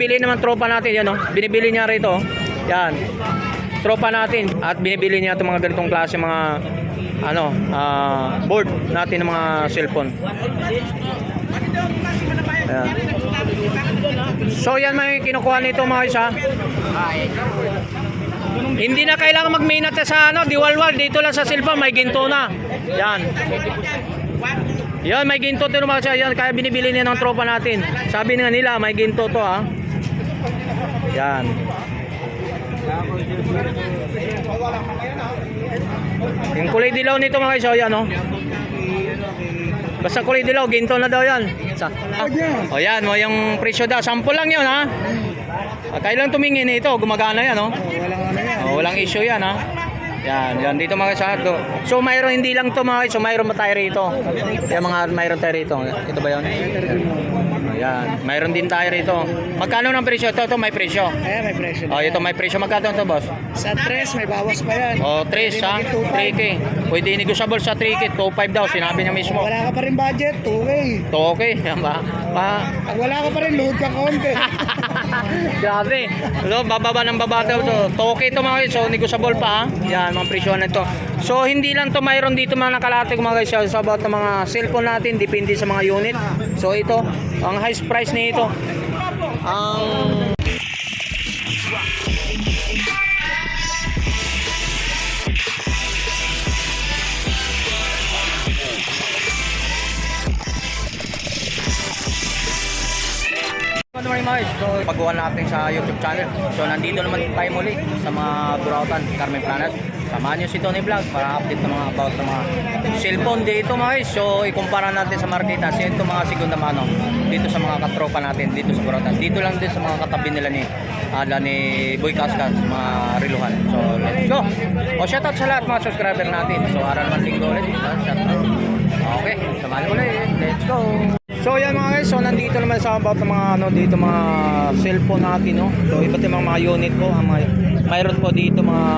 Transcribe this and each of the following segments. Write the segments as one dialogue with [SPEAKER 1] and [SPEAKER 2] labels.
[SPEAKER 1] Bili naman tropa natin yan, no? Binibili niya rito. Yan. Tropa natin at binibili niya itong mga ganitong klase mga board natin ng mga cellphone. Ayan. So yan may kinukuha nito mga isa. Hindi na kailangan magminat sa diwalwal, dito lang sa cellphone may ginto na. Yan. Yan, may ginto to mga isa. Yan, kaya binibili niya ng tropa natin. Sabi nga nila may ginto to ha. Yan. Yung kulay dilaw nito mga iso, yan o. Basta kulay dilaw, ginto na daw yan. O yan, mo yung presyo daw. Sample lang yun ha. Kailan tumingin ito, gumagana yan o. Walang issue yan ha. Yan dito mga iso. So mayroon hindi lang to mga iso, mayroon ba tayo rito? Yan mga mayroon tayo rito. Ito ba yun? Ayan, mayroon din tayo rito. Magkano ng presyo? Ito may presyo.
[SPEAKER 2] May presyo.
[SPEAKER 1] Oh, ito may presyo. Magkano ito, boss?
[SPEAKER 2] Sa 3, may bawas pa yan.
[SPEAKER 1] Oh, 3 ha? 3K. Pwede negotiable sa 3K. 2.5 daw, sinabi niya mismo.
[SPEAKER 2] Wala ka pa rin budget, 2K.
[SPEAKER 1] 2K, yan ba?
[SPEAKER 2] Pag wala ka pa rin, load ka konti.
[SPEAKER 1] Grabe. So, bababa ng baba daw. So, 2K ito mga guys. So, negotiable pa ha? Yan, mga presyo na ito. So, hindi lang to mayroon dito mga nakalate mga guys. So, about ng mga cellphone natin, depende sa mga unit. So, ito, ang highest price nito. Ang So, paggawa natin sa YouTube channel. So, nandito naman tayo muli sa mga Burautan, Carmen Planas. Samahan nyo si Tony Vlog para update ng mga about ng mga cellphone dito mga guys. So, ikumpara natin sa Markita. So, ito mga segunda mano dito sa mga katropa natin dito sa Burautan. Dito lang din sa mga katabi nila ni Boy Cascas, mga riluhan. So, let's go. O, shoutout sa lahat mga subscriber natin. So, araw naman linggo ulit. Shoutout. Okay, samahan ulit. Let's go. So yan mga guys, so nandito naman sa about ng mga dito mga cellphone natin no. So iba't ibang mga unit po, mayroon po dito mga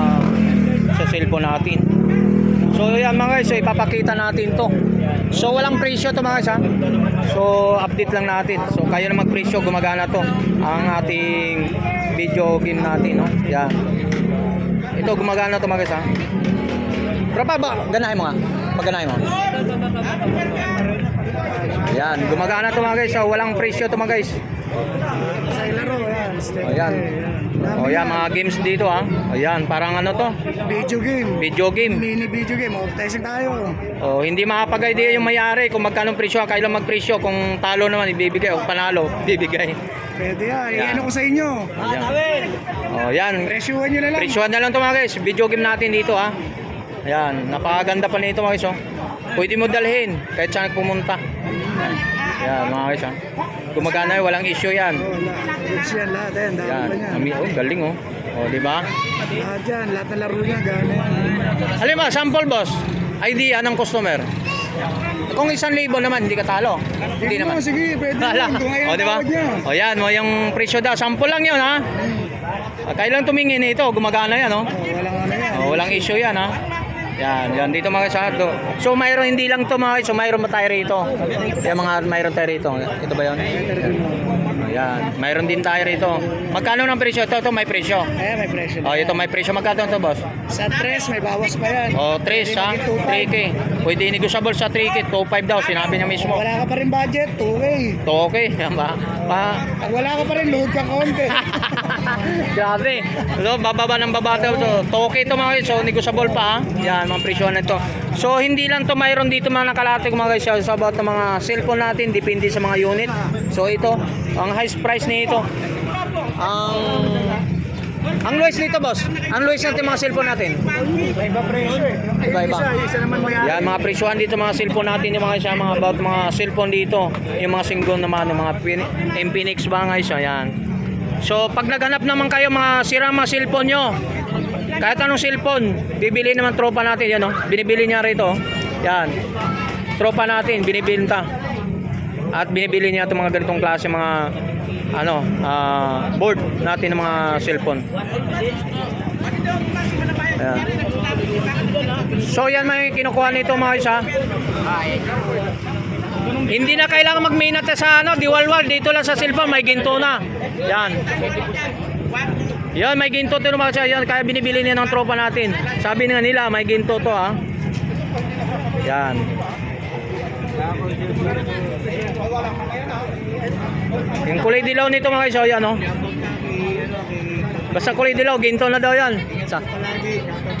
[SPEAKER 1] sa cellphone natin. So yan mga guys, so ipapakita natin to. So walang presyo to mga guys ha. So update lang natin. So kayo na magpresyo, gumagana to ang ating video game natin no. Yan. Ito gumagana to mga guys ha. Pero ba ganahin mo nga? Paganahin mo. Yan, gumagana to mga guys. So, walang presyo to mga guys.
[SPEAKER 2] Sa ilaro, yan.
[SPEAKER 1] Ayan. O yan, mga games dito ha. Ayan, parang ano to?
[SPEAKER 2] Video game.
[SPEAKER 1] Video game.
[SPEAKER 2] Mini video game. Advertising tayo.
[SPEAKER 1] O, hindi makapag-idea yung may-ari kung magkano presyo. Kailan magpresyo. Kung talo naman, ibibigay. O panalo, ibibigay.
[SPEAKER 2] Pwede yan.
[SPEAKER 1] Yan.
[SPEAKER 2] Iyan ko sa inyo.
[SPEAKER 1] Ayan. O yan.
[SPEAKER 2] Presyuhan nyo na lang.
[SPEAKER 1] Presyuhan na lang to mga guys. Video game natin dito ha. Ayan, napakaganda pa nito mga guys oh. Pwede mo dalhin kahit saan pumunta. Ayan mga guys ha. Gumagana yun, walang issue yan.
[SPEAKER 2] Goods yan lahat. Ayan, dami pa niya.
[SPEAKER 1] Oh, galing oh. O, diba?
[SPEAKER 2] Lahat yan. Lahat na laro niya. Gana yan.
[SPEAKER 1] Alin ba, sample boss? Idea ng customer. Kung 1,000 naman, hindi ka talo. Hindi naman.
[SPEAKER 2] Sige, pwede
[SPEAKER 1] Hala.
[SPEAKER 2] yan. Kung ngayon
[SPEAKER 1] O, diba?
[SPEAKER 2] tawad niya.
[SPEAKER 1] O yan, mo yung presyo daw. Sample lang yun ha. Kailan tumingin ito, gumagana yan oh.
[SPEAKER 2] Walang ano yan.
[SPEAKER 1] O, walang issue yan ha. Yan dito mga sa to. So mayroon hindi lang to mga, so mayroon ba tayo rito? Yung mga mayroon tayo rito. Ito ba 'yon? Ayan, mayroon din tayo rito. Magkano ng presyo? Ito may presyo.
[SPEAKER 2] May presyo.
[SPEAKER 1] Oh, ito may presyo. Magkano to, boss?
[SPEAKER 2] Sa 3, may bawas pa yan.
[SPEAKER 1] Oh, 3 ha? 3K. Pwede negotiable sa 3K. 2.5 daw, sinabi niya mismo.
[SPEAKER 2] Wala ka pa rin budget, 2K.
[SPEAKER 1] 2K, yan ba?
[SPEAKER 2] Pag wala ka pa rin, load ka konti.
[SPEAKER 1] Grabe. So, bababa ng baba daw. So, 2K to mga guys. So, negotiable pa ha. Yan, mga presyo na ito. So, hindi lang to mayroon dito mga nakalate mga guys. So, about ng mga cellphone natin, depende sa mga unit. So, ito, ang highest price nito. Ang lowest nito, boss. Ang lowest natin mga cellphone natin.
[SPEAKER 2] Iba presyo eh.
[SPEAKER 1] Iba.
[SPEAKER 2] Isa naman mayari.
[SPEAKER 1] Yan, mga presyohan dito mga cellphone natin, yung mga siya, mga about mga cellphone dito, yung mga single naman, mga Infinix ba guys, yan. So, pag naghanap naman kayo mga sira mga cellphone nyo, kahit anong cellphone, bibili naman tropa natin, yan oh. Binibili niya rito, yan. Tropa natin, binibenta. At binibili niya itong mga ganitong klase mga board natin ng mga cellphone. Ayan. So yan may kinukuha nito mga isa. Hindi na kailangan mag-minat sa ano, diwalwal. Dito lang sa cellphone, may ginto na. Yan. Yan, may ginto to mga siya. Yan, kaya binibili niya ng tropa natin. Sabi nga nila, may ginto to ha. Yan. Yung kulay dilaw nito mga guys, yan oh. Basta kulay dilaw, ginto na daw yan.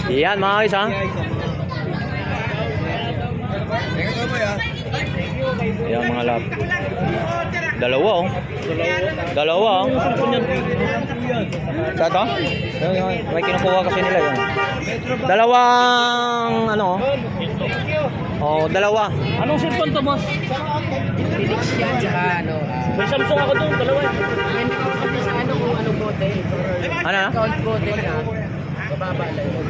[SPEAKER 1] Yan mga guys ha. Yan mga lab. Dalawa oh. Dalawa oh. Sa to? May kinukuha kasi nila yan. Dalawang ano oh. Oh, dalawa.
[SPEAKER 3] Anong cellphone to, boss?
[SPEAKER 4] Felix yan, tsaka ano.
[SPEAKER 3] May Samsung ako doon, dalawa.
[SPEAKER 4] Yan ako sa ano kung anong model.
[SPEAKER 1] Ano na?
[SPEAKER 4] Account model na. Mababa lang yun.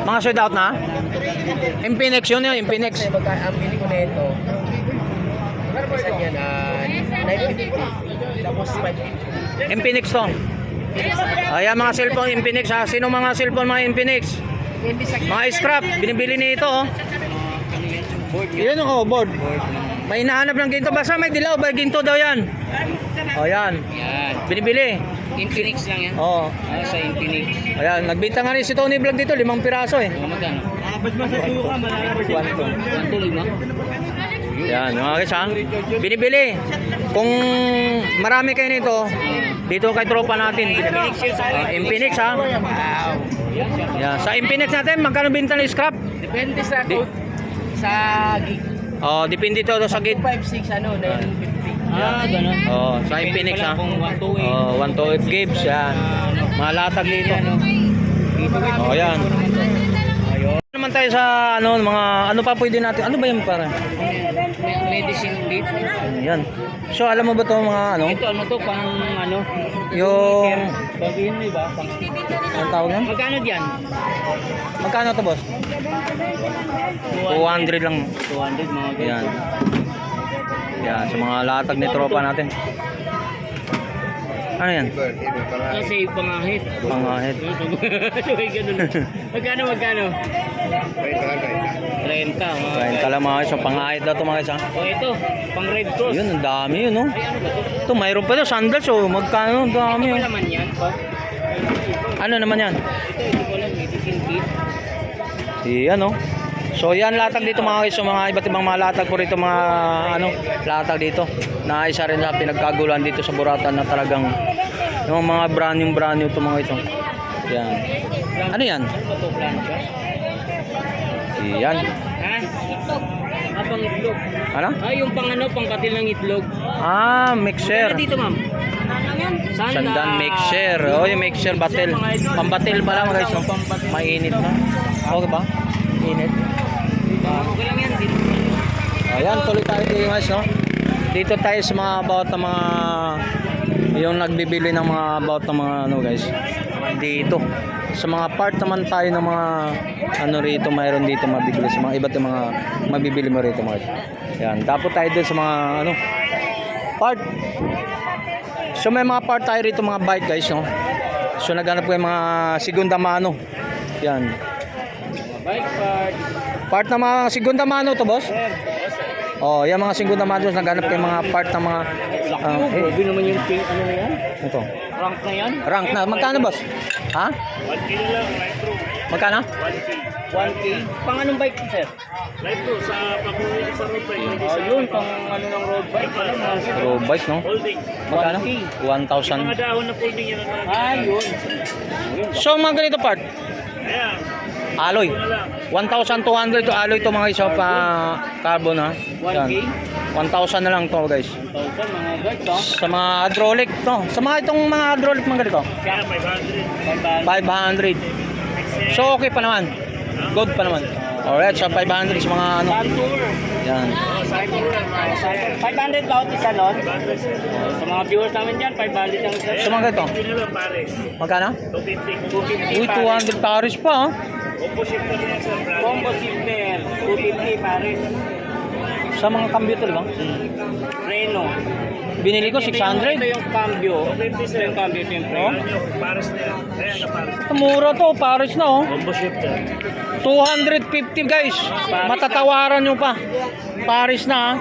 [SPEAKER 1] Mga sold out na? Infinix yun yun, Infinix.
[SPEAKER 4] Kasi ang bili ko na ito. Isa yan, 950. Tapos 550.
[SPEAKER 1] Infinix to. Ayan mga cellphone Infinix ha. Sino mga cellphone mga Infinix? Mga scrap, binibili nito oh. Yan oh, board. May hinahanap ng ginto. Basta may dilaw, may ginto daw yan. O yan.
[SPEAKER 4] Yan.
[SPEAKER 1] Binibili.
[SPEAKER 4] Infinix lang yan.
[SPEAKER 1] Oo.
[SPEAKER 4] Sa Infinix.
[SPEAKER 1] Ayan, nagbenta nga rin si Tony Vlog dito, 5 piraso eh.
[SPEAKER 4] Magkano?
[SPEAKER 3] Ba't masasuyo ka? Malalaman
[SPEAKER 4] 125.
[SPEAKER 1] Yan, mga guys ha. Binibili. Kung marami kayo nito, dito kay tropa natin. Infinix ha.
[SPEAKER 4] Wow.
[SPEAKER 1] Yan. Sa Infinix natin, magkano binta ng scrap?
[SPEAKER 4] Depende sa sa gig.
[SPEAKER 1] Oh, depende to sa gig.
[SPEAKER 4] 256 ano, 950.
[SPEAKER 3] ganun.
[SPEAKER 1] Oh, sa Infinix ha.
[SPEAKER 3] Kung 128.
[SPEAKER 1] Oh, 128 gigs yan. Malatag dito. Oh, yan. Ayun. Naman tayo sa ano, mga ano pa pwede natin. Ano ba yung para?
[SPEAKER 4] Medicine leaf.
[SPEAKER 1] Yan. So, alam mo ba 'to mga ano?
[SPEAKER 3] Ito, ano to, pang ano?
[SPEAKER 1] Yung
[SPEAKER 3] Sabihin mo ba?
[SPEAKER 1] ang tawag yan?
[SPEAKER 3] Magkano dyan?
[SPEAKER 1] Magkano to, boss? 200 lang.
[SPEAKER 3] 200 mga guys.
[SPEAKER 1] Yan. Yan, sa mga latag ni tropa natin. Ano yan?
[SPEAKER 3] Kasi pangahit.
[SPEAKER 1] Pangahit.
[SPEAKER 3] May ganun. Magkano? 30 mga
[SPEAKER 1] Kain ka lang mga guys. Yung pangahit daw ito mga guys ha.
[SPEAKER 3] O ito, pang Red Cross.
[SPEAKER 1] Yun, ang dami yun no.
[SPEAKER 3] Ay, ano ba ito?
[SPEAKER 1] Ito, mayroon pa ito. Sandals oh. Magkano? Ang dami
[SPEAKER 3] Ito
[SPEAKER 1] oh.
[SPEAKER 3] ba naman yan?
[SPEAKER 1] Ano naman yan?
[SPEAKER 3] Ito ko lang, medicine kit.
[SPEAKER 1] Yan oh. So yan latag dito mga guys. So, mga iba't ibang mga latag po rito mga ano, latag dito. Na isa rin na pinagkaguluhan dito sa Buratan na talagang yung mga brand new to mga ito. Yan. Ano yan?
[SPEAKER 3] Ano ba ito? Plancha?
[SPEAKER 1] Yan.
[SPEAKER 3] Ha? Itlog. Pang itlog.
[SPEAKER 1] Ano?
[SPEAKER 3] Ay, yung pang ano, pang katil ng itlog.
[SPEAKER 1] Ah, mixer.
[SPEAKER 3] Ano dito, ma'am?
[SPEAKER 1] Sandan mixer. Oh, yung mixer batel. Pambatel pa lang guys. No? Mainit na. Okay ba? Init.
[SPEAKER 3] Okay lang yan. Dito.
[SPEAKER 1] Ayan, tuloy tayo dito guys, no? Dito tayo sa mga about ng mga yung nagbibili ng mga about ng mga ano guys. Dito. Sa mga part naman tayo ng mga ano rito, mayroon dito mabibili sa mga iba't yung mga mabibili mo rito mga guys. Yan, dapat tayo dun sa mga ano part. So may mga part tayo rito mga bike guys, no? So naghanap ko yung mga segunda mano. Yan.
[SPEAKER 3] Bike part.
[SPEAKER 1] Part ng mga segunda mano to, boss? Oh, yung mga segunda mano, naghanap kayo mga part ng mga
[SPEAKER 3] Grabe naman yung pink, ano na yan?
[SPEAKER 1] ito.
[SPEAKER 3] Rank na yan?
[SPEAKER 1] Rank na. Magkano, boss? Ha?
[SPEAKER 3] 1K lang, Light Pro.
[SPEAKER 1] Magkano?
[SPEAKER 3] 1K? Pang anong bike to, sir?
[SPEAKER 5] Light Pro sa pag-uwi sa road bike, hindi sa
[SPEAKER 3] Ayun, pang ano ng road bike. Pala, mga sir.
[SPEAKER 1] Road bike, no?
[SPEAKER 5] holding.
[SPEAKER 1] Magkano?
[SPEAKER 5] 'Yung
[SPEAKER 1] 1,000.
[SPEAKER 5] mga dahon na folding yan ang mga
[SPEAKER 3] Ayun.
[SPEAKER 1] So, mga ganito part.
[SPEAKER 5] Ayan,
[SPEAKER 1] Alloy. 1,200 to alloy to mga guys. Pa carbon, ha?
[SPEAKER 3] 1K?
[SPEAKER 1] 1,000 na lang to guys.
[SPEAKER 3] 1,000 mga guys, ha?
[SPEAKER 1] Sa mga hydraulic, to. Sa mga itong mga hydraulic mga ganito.
[SPEAKER 5] kaya 500.
[SPEAKER 1] 500. So, okay pa naman. Good pa naman. Alright, so 500 sa mga ano.
[SPEAKER 3] Tour.
[SPEAKER 1] Yan.
[SPEAKER 3] 500 ba isa nun? Sa mga viewers namin dyan, 500 ang isa.
[SPEAKER 1] So, mga ganito.
[SPEAKER 5] Hindi na lang pares.
[SPEAKER 1] Magkano?
[SPEAKER 5] 250.
[SPEAKER 1] Uy, 200 pares pa, ha?
[SPEAKER 5] Combo shifter yan sa brand.
[SPEAKER 3] Combo shifter, 250 pares.
[SPEAKER 1] Sa mga cambio to, di ba?
[SPEAKER 3] Reno.
[SPEAKER 1] Binili ko
[SPEAKER 3] Ito
[SPEAKER 1] 600.
[SPEAKER 3] yung cambio. Ito yung cambio, ito yung
[SPEAKER 1] Oh?
[SPEAKER 3] Reno.
[SPEAKER 5] Pares na yan. Ayan na pares.
[SPEAKER 1] Mura to, pares na, oh.
[SPEAKER 5] Combo shifter.
[SPEAKER 1] 250 guys. Matatawaran nyo pa. Paris na, ha?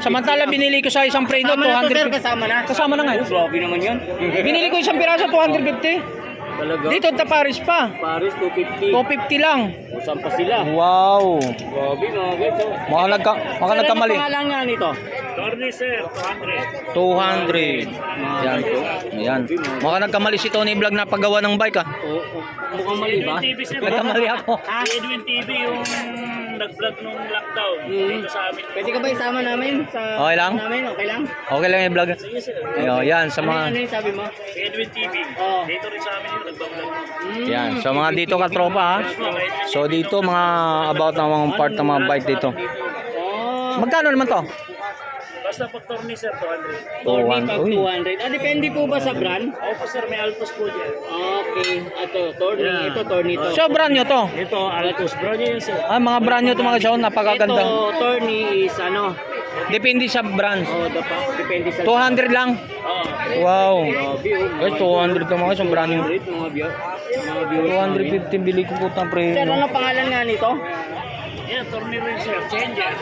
[SPEAKER 1] Samantala binili ko sa isang Prado,
[SPEAKER 3] Kasama na to, sir.
[SPEAKER 1] 250.
[SPEAKER 3] Kasama na.
[SPEAKER 1] Kasama na nga.
[SPEAKER 3] Grabe naman yun.
[SPEAKER 1] Binili ko isang piraso, 250.
[SPEAKER 3] Talaga.
[SPEAKER 1] Dito, Paris pa.
[SPEAKER 3] Paris, 250.
[SPEAKER 1] 250 lang.
[SPEAKER 3] Saan pa sila?
[SPEAKER 1] Wow.
[SPEAKER 3] Grabe mga guys. Oh.
[SPEAKER 1] Baka nagkamali.
[SPEAKER 3] Ano pangalan nga nito?
[SPEAKER 5] Torni, sir. 200.
[SPEAKER 1] 200. Yan. Ayan. Baka nagkamali si Tony Vlog na paggawa ng bike ah.
[SPEAKER 3] Mukhang mali ba?
[SPEAKER 5] TV, sir.
[SPEAKER 1] Nagkamali ako.
[SPEAKER 5] Si Edwin TV yung nag-vlog nung lockdown. Dito sa amin.
[SPEAKER 3] Pwede ka ba isama namin? Sa
[SPEAKER 1] Okay lang?
[SPEAKER 3] Namin? Okay lang?
[SPEAKER 1] Okay lang yung vlog.
[SPEAKER 5] Sige, sir.
[SPEAKER 1] Ayun, yan sa
[SPEAKER 3] Ano
[SPEAKER 1] mga
[SPEAKER 3] yung sabi mo?
[SPEAKER 5] Si Edwin TV.
[SPEAKER 3] Oo.
[SPEAKER 5] Dito rin sa amin yung nagbablog.
[SPEAKER 1] yan, sa mga dito ka tropa ha. So dito mga about ng mga part ng mga bike dito.
[SPEAKER 3] Oh.
[SPEAKER 1] Magkano naman to?
[SPEAKER 5] Basta pag Torni, sir, 200.
[SPEAKER 3] Torni
[SPEAKER 1] 200.
[SPEAKER 3] pag
[SPEAKER 1] Uy.
[SPEAKER 3] 200. Depende po ba sa brand?
[SPEAKER 5] Opo, sir. May Altos po dyan.
[SPEAKER 3] Okay. Ito, Torni.
[SPEAKER 5] Yeah.
[SPEAKER 3] Ito, Torni to.
[SPEAKER 1] So brand nyo to.
[SPEAKER 5] Ito, Altos. Bro niyo yun, sir.
[SPEAKER 1] Ah, mga brand nyo to mga show, napakaganda.
[SPEAKER 3] Ito, Torni is ano?
[SPEAKER 1] Depende sa brand.
[SPEAKER 3] Oh, depende sa...
[SPEAKER 1] 200 lang.
[SPEAKER 5] Oo.
[SPEAKER 1] Wow.
[SPEAKER 3] Grabe, oh.
[SPEAKER 1] Guys, 200 to mga isang brand nyo.
[SPEAKER 3] Mga viewers.
[SPEAKER 1] 250 bili ko putang
[SPEAKER 3] Sir,
[SPEAKER 1] premium.
[SPEAKER 3] ano pangalan nga nito?
[SPEAKER 5] Yan, Torni rin, sir. Changer.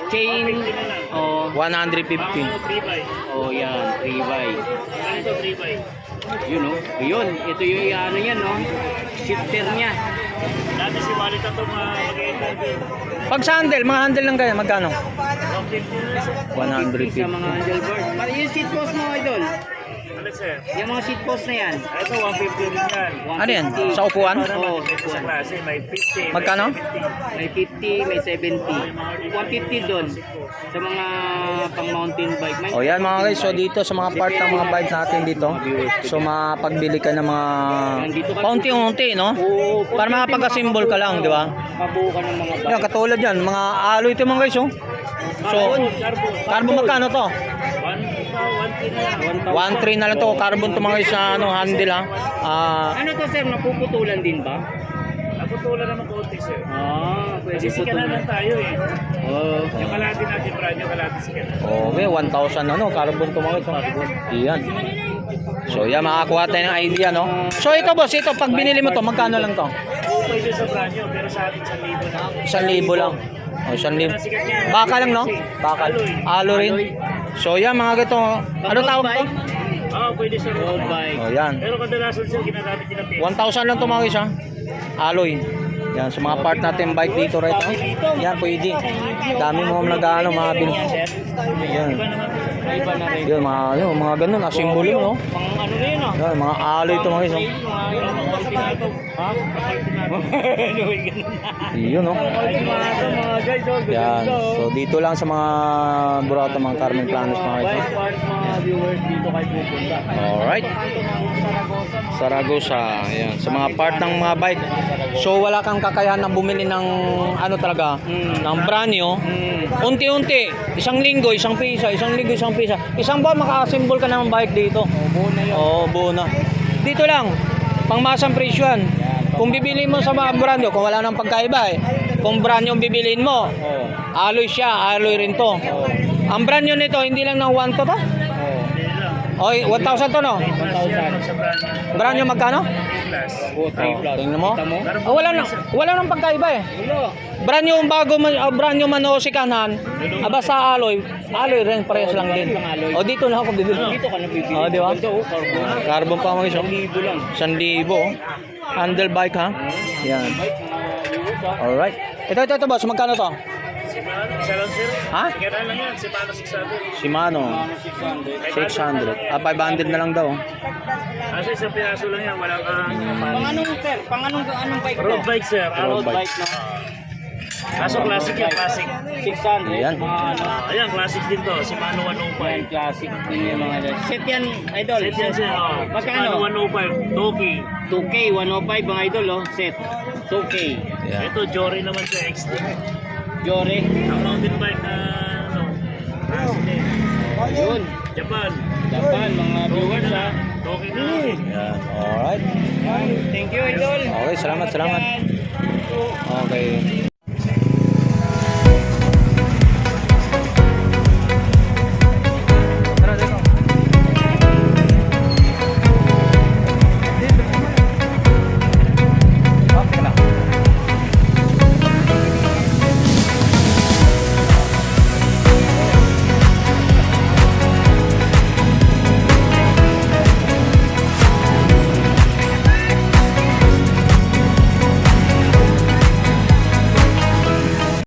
[SPEAKER 3] Chain. Oh,
[SPEAKER 1] 150.
[SPEAKER 5] Mga 3x.
[SPEAKER 3] oh yan, 3x.
[SPEAKER 5] Ganito, 3x.
[SPEAKER 3] Yun oh. Yun, ito yung ano yan no. Shifter niya.
[SPEAKER 5] Dati si Walid ito mag-interview.
[SPEAKER 1] Pag sa handle, mga handle lang kaya, magkano?
[SPEAKER 5] 150 na, sir.
[SPEAKER 1] 150.
[SPEAKER 3] Sa mga handlebar. Pati yung seat post mo idol.
[SPEAKER 5] Ano, sir?
[SPEAKER 3] Yung mga seat post na yan.
[SPEAKER 5] Ito, 150 rin yan.
[SPEAKER 1] Ano yan? Sa upuan?
[SPEAKER 3] Oo,
[SPEAKER 5] Ito sa klase, may 50.
[SPEAKER 1] Magkano?
[SPEAKER 3] May 50, may 70. 150 doon. Sa mga pang mountain bike. May
[SPEAKER 1] O yan mga guys, so dito sa mga part ng mga bikes natin dito, so mapagbili ka ng mga paunti-unti, no?
[SPEAKER 3] Oo,
[SPEAKER 1] Para makapagka-symbol ka lang, di ba?
[SPEAKER 3] Mabuo ka ng mga bike.
[SPEAKER 1] Yan, katulad yan, mga alloy ito mga guys, oh. So, carbon magkano to? 1.3 na lang to, carbon to mga guys sa ano, handle ha.
[SPEAKER 3] Ano to sir, napuputulan din ba?
[SPEAKER 5] Naputulan naman konti, sir.
[SPEAKER 3] Pwede
[SPEAKER 5] Sisikanan lang tayo eh.
[SPEAKER 3] Oh.
[SPEAKER 5] Yung kalati natin, brand, yung kalati sikanan.
[SPEAKER 1] Okay, 1,000 ano, carbon to mga guys, oh. Yan. So yan, makakuha tayo ng idea, no? So ito boss, ito, pag binili mo to, magkano lang to?
[SPEAKER 5] Pwede sa brand nyo, pero sa atin 1,000 na.
[SPEAKER 1] 1,000 lang. O, 1,000. Baka lang, no? Bakal. Alo rin. So yan mga gato. Ano tawag to?
[SPEAKER 5] Oo, pwede sa
[SPEAKER 3] Road
[SPEAKER 5] road.
[SPEAKER 3] bike.
[SPEAKER 1] O yan.
[SPEAKER 5] Pero kadalasan sir, ginagamit nila peso.
[SPEAKER 1] 1,000 lang to mga guys ha. Alloy. Yan, sa mga part natin bike dito right oh. Yan, pwede. Dami mo nag-ano, mga bin. Yan.
[SPEAKER 3] Iba na rin.
[SPEAKER 1] Yan, mga ganun, asimbolo, no?
[SPEAKER 3] Pang ano rin ah.
[SPEAKER 1] Yan, mga alloy to mga guys, oh.
[SPEAKER 3] Ha?
[SPEAKER 1] Yun, no?
[SPEAKER 3] Mga guys, oh.
[SPEAKER 1] Yan. So dito lang sa mga Burauta, mga Carmen Planos mga guys, oh.
[SPEAKER 3] Mga viewers dito kayo pupunta.
[SPEAKER 1] Alright. Saragosa. Ayan. Sa mga part ng mga bike. So wala kang kakayahan na bumili ng ano talaga, ng brand new. Unti-unti. Isang linggo, isang pisa. Isang linggo, isang pisa. Isang buwan maka-assemble ka ng bike dito.
[SPEAKER 3] Buo na yun.
[SPEAKER 1] Oo, buo na. Dito lang. Pangmasang presyon. Kung bibili mo sa mga brand new, kung wala nang pagkaiba eh. Kung brand new bibiliin mo, alloy siya, alloy rin to. Ang brand new nito, hindi lang ng 1 to to? Oy, 1,000 to no?
[SPEAKER 3] 1,000.
[SPEAKER 5] Sa brand nyo.
[SPEAKER 1] Brand new magkano?
[SPEAKER 5] Plus.
[SPEAKER 3] Oh, 3 plus.
[SPEAKER 1] Tingnan mo.
[SPEAKER 3] Kita mo?
[SPEAKER 1] Oh, wala nang pagkaiba eh.
[SPEAKER 3] Wala.
[SPEAKER 1] Brand new bago brand new man o sikanan. Basta alloy rin parehas lang din. O dito na ako bibili.
[SPEAKER 3] Dito ka na bibili.
[SPEAKER 1] Oh, di ba?
[SPEAKER 3] Ganda, oh, carbon.
[SPEAKER 1] Carbon pa mga iso.
[SPEAKER 3] 1,000 lang.
[SPEAKER 1] 1,000 oh. Handle bike ha. Yan.
[SPEAKER 3] Bike, mga viewers ah.
[SPEAKER 1] Alright. Ito boss, magkano to?
[SPEAKER 5] Si Mano, isa lang sir.
[SPEAKER 1] Ha?
[SPEAKER 5] Sikanan lang yan, si Mano 600.
[SPEAKER 1] Shimano. 600.
[SPEAKER 3] 600.
[SPEAKER 1] 500 na lang daw.
[SPEAKER 5] Kasi isang piraso lang yan, walang
[SPEAKER 3] Pang anong sir? Pang anong bike to?
[SPEAKER 5] road bike sir.
[SPEAKER 1] Road
[SPEAKER 3] Road
[SPEAKER 1] bike.
[SPEAKER 3] bike no?
[SPEAKER 5] Kaso classic yan, classic.
[SPEAKER 3] 600.
[SPEAKER 1] Ayan.
[SPEAKER 3] Mga ano.
[SPEAKER 5] Ayan, classic din to. Si Mano
[SPEAKER 3] Ayan,
[SPEAKER 5] 105.
[SPEAKER 3] classic din yung mga set yan, idol.
[SPEAKER 5] Set yan sir. Si
[SPEAKER 3] Magkano?
[SPEAKER 5] Mano 105. Toki.
[SPEAKER 3] 2K, 105 mga idol, oh. Set. 2K.
[SPEAKER 1] Yan.
[SPEAKER 5] Ito, Jory naman sa XT.
[SPEAKER 3] Jore.
[SPEAKER 5] Ang mountain bike na, ano, Asine.
[SPEAKER 3] Yun.
[SPEAKER 5] Japan.
[SPEAKER 3] Japan, mga viewers ha.
[SPEAKER 5] Toki na.
[SPEAKER 1] Yan. Alright.
[SPEAKER 3] Thank you, idol.
[SPEAKER 1] Okay, salamat. Okay.